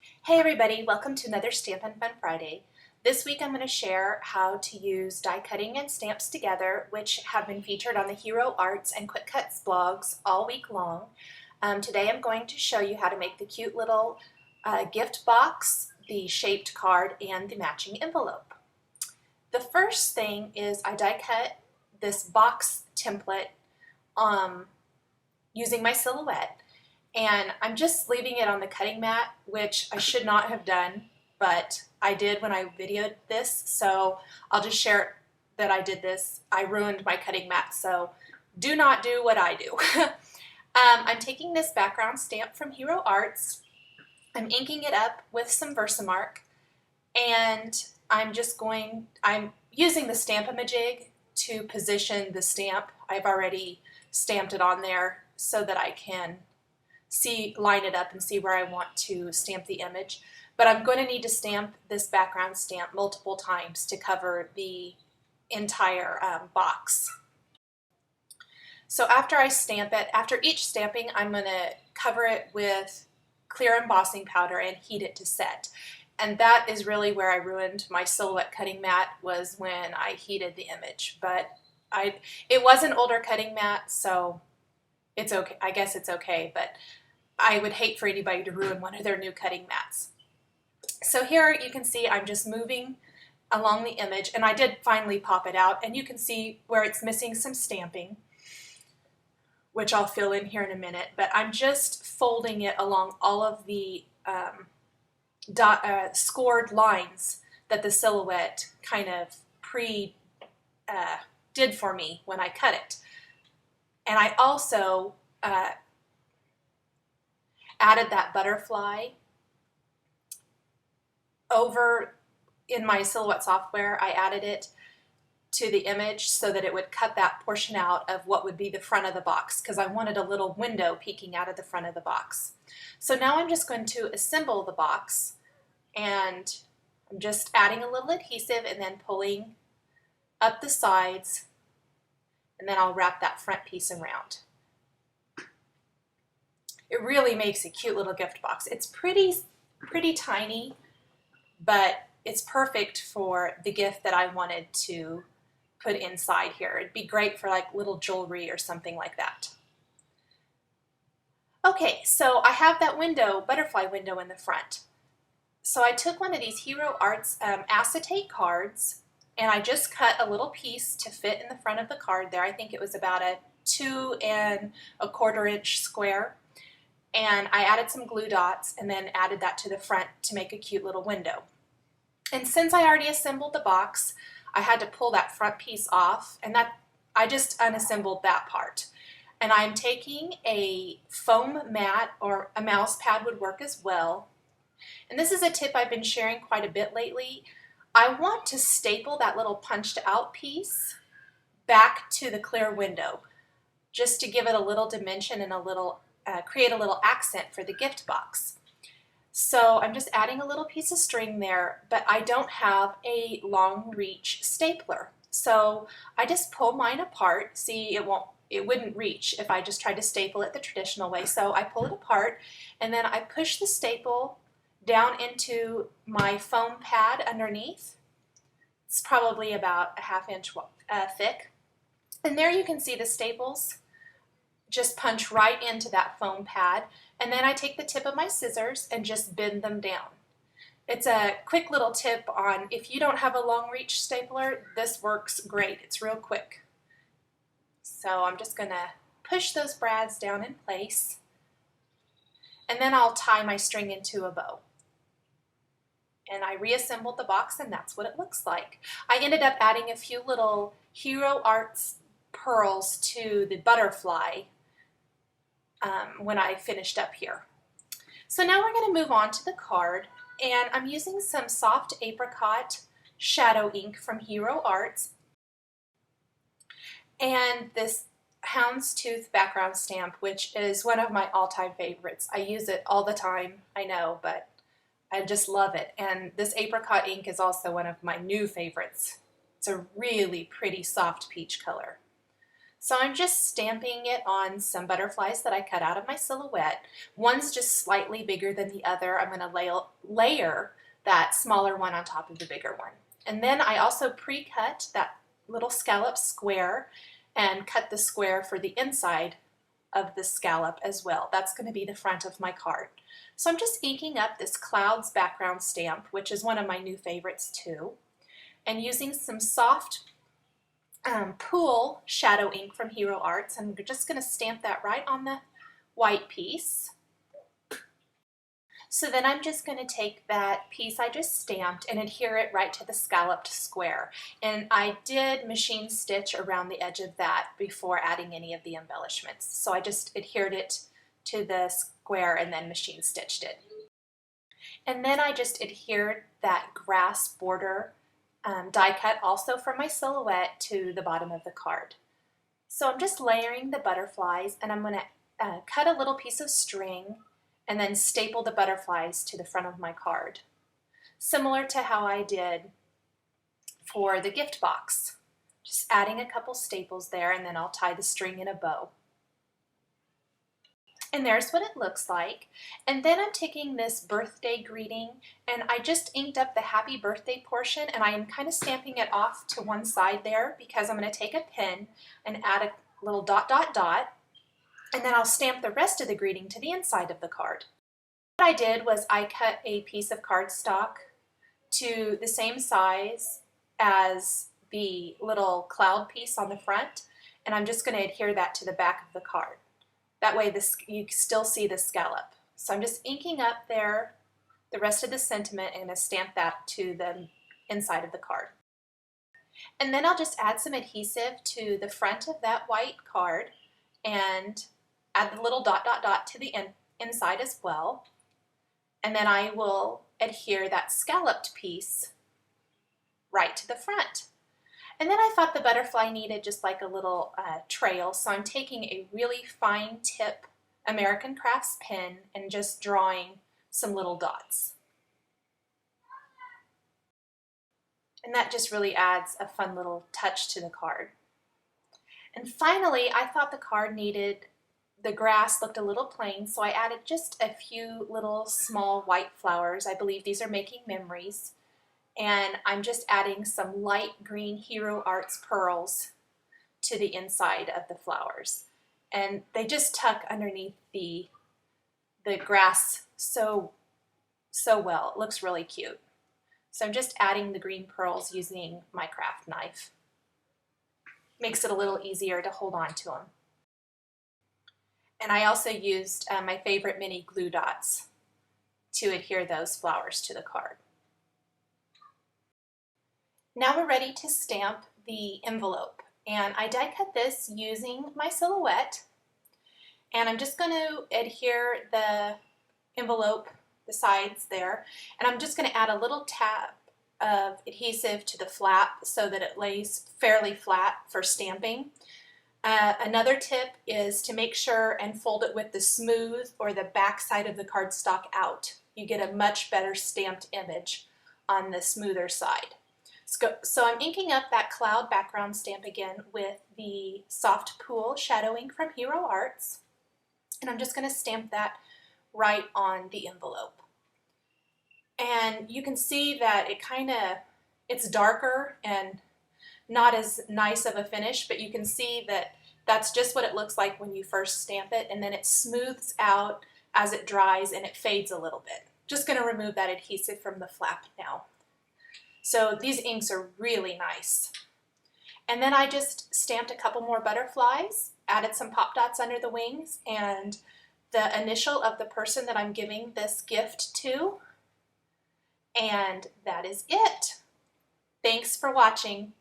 Hey everybody, welcome to another Stampin' Fun Friday. This week I'm going to share how to use die cutting and stamps together, which have been featured on the Hero Arts and Quick Cuts blogs all week long. Today I'm going to show you how to make the cute little gift box, the shaped card, and the matching envelope. The first thing is I die cut this box template using my silhouette. And I'm just leaving it on the cutting mat, which I should not have done, but I did when I videoed this, so I'll just share that I did this. I ruined my cutting mat, so do not do what I do. I'm taking this background stamp from Hero Arts, I'm inking it up with some Versamark, and I'm using the Stamp-A-Majig to position the stamp. I've already stamped it on there so that I can line it up and see where I want to stamp the image. But I'm going to need to stamp this background stamp multiple times to cover the entire box. So after I stamp it, after each stamping, I'm going to cover it with clear embossing powder and heat it to set. And that is really where I ruined my silhouette cutting mat, was when I heated the image. But it was an older cutting mat, so it's okay. I guess it's okay, but I would hate for anybody to ruin one of their new cutting mats. So here you can see I'm just moving along the image, and I did finally pop it out, and you can see where it's missing some stamping, which I'll fill in here in a minute, but I'm just folding it along all of the scored lines that the silhouette kind of did for me when I cut it. And I also added that butterfly over in my silhouette software. I added it to the image so that it would cut that portion out of what would be the front of the box, because I wanted a little window peeking out of the front of the box. So now I'm just going to assemble the box, and I'm just adding a little adhesive and then pulling up the sides, and then I'll wrap that front piece around. It really makes a cute little gift box. It's pretty tiny, but it's perfect for the gift that I wanted to put inside here. It'd be great for like little jewelry or something like that. Okay, so I have that butterfly window in the front. So I took one of these Hero Arts acetate cards, and I just cut a little piece to fit in the front of the card there. I think it was about a 2 1/4 inch square. And I added some glue dots and then added that to the front to make a cute little window. And since I already assembled the box, I had to pull that front piece off, and I just unassembled that part. And I'm taking a foam mat, or a mouse pad would work as well. And this is a tip I've been sharing quite a bit lately. I want to staple that little punched out piece back to the clear window, just to give it a little dimension and create a little accent for the gift box. So I'm just adding a little piece of string there, but I don't have a long reach stapler. So I just pull mine apart. See, it wouldn't reach if I just tried to staple it the traditional way. So I pull it apart, and then I push the staple down into my foam pad underneath. It's probably about a 1/2 inch thick. And there you can see the staples just punch right into that foam pad, and then I take the tip of my scissors and just bend them down. It's a quick little tip on if you don't have a long reach stapler, this works great. It's real quick. So I'm just gonna push those brads down in place, and then I'll tie my string into a bow. And I reassembled the box, and that's what it looks like. I ended up adding a few little Hero Arts pearls to the butterfly when I finished up here. So now we're going to move on to the card, and I'm using some soft apricot shadow ink from Hero Arts and this houndstooth background stamp, which is one of my all-time favorites. I use it all the time, I know, but I just love it. And this apricot ink is also one of my new favorites. It's a really pretty soft peach color. So I'm just stamping it on some butterflies that I cut out of my silhouette. One's just slightly bigger than the other. I'm going to layer that smaller one on top of the bigger one. And then I also pre-cut that little scallop square and cut the square for the inside of the scallop as well. That's going to be the front of my card. So I'm just inking up this clouds background stamp, which is one of my new favorites too, and using some soft pool shadow ink from Hero Arts. I'm just going to stamp that right on the white piece. So then I'm just going to take that piece I just stamped and adhere it right to the scalloped square. And I did machine stitch around the edge of that before adding any of the embellishments. So I just adhered it to the square and then machine stitched it. And then I just adhered that grass border die cut also from my silhouette to the bottom of the card. So I'm just layering the butterflies, and I'm going to cut a little piece of string and then staple the butterflies to the front of my card, similar to how I did for the gift box. Just adding a couple staples there, and then I'll tie the string in a bow. And there's what it looks like. And then I'm taking this birthday greeting, and I just inked up the happy birthday portion, and I am kind of stamping it off to one side there because I'm going to take a pen and add a little dot, dot, dot, and then I'll stamp the rest of the greeting to the inside of the card. What I did was I cut a piece of cardstock to the same size as the little cloud piece on the front, and I'm just going to adhere that to the back of the card. That way you still see the scallop. So I'm just inking up there the rest of the sentiment and going to stamp that to the inside of the card. And then I'll just add some adhesive to the front of that white card and add the little dot, dot, dot to the inside as well. And then I will adhere that scalloped piece right to the front. And then I thought the butterfly needed just like a little trail, so I'm taking a really fine tip American Crafts pen and just drawing some little dots. And that just really adds a fun little touch to the card. And finally, I thought the card the grass looked a little plain, so I added just a few little small white flowers. I believe these are making memories. And I'm just adding some light green Hero Arts pearls to the inside of the flowers. And they just tuck underneath the grass so well. It looks really cute. So I'm just adding the green pearls using my craft knife. Makes it a little easier to hold on to them. And I also used my favorite mini glue dots to adhere those flowers to the card. Now we're ready to stamp the envelope, and I die cut this using my silhouette, and I'm just going to adhere the envelope, the sides there, and I'm just going to add a little tap of adhesive to the flap so that it lays fairly flat for stamping. Another tip is to make sure and fold it with the smooth or the back side of the cardstock out. You get a much better stamped image on the smoother side. So I'm inking up that cloud background stamp again with the soft pool shadow ink from Hero Arts, and I'm just going to stamp that right on the envelope. And you can see that it's darker and not as nice of a finish, but you can see that that's just what it looks like when you first stamp it, and then it smooths out as it dries and it fades a little bit. Just going to remove that adhesive from the flap now. So these inks are really nice. And then I just stamped a couple more butterflies, added some pop dots under the wings, and the initial of the person that I'm giving this gift to. And that is it. Thanks for watching.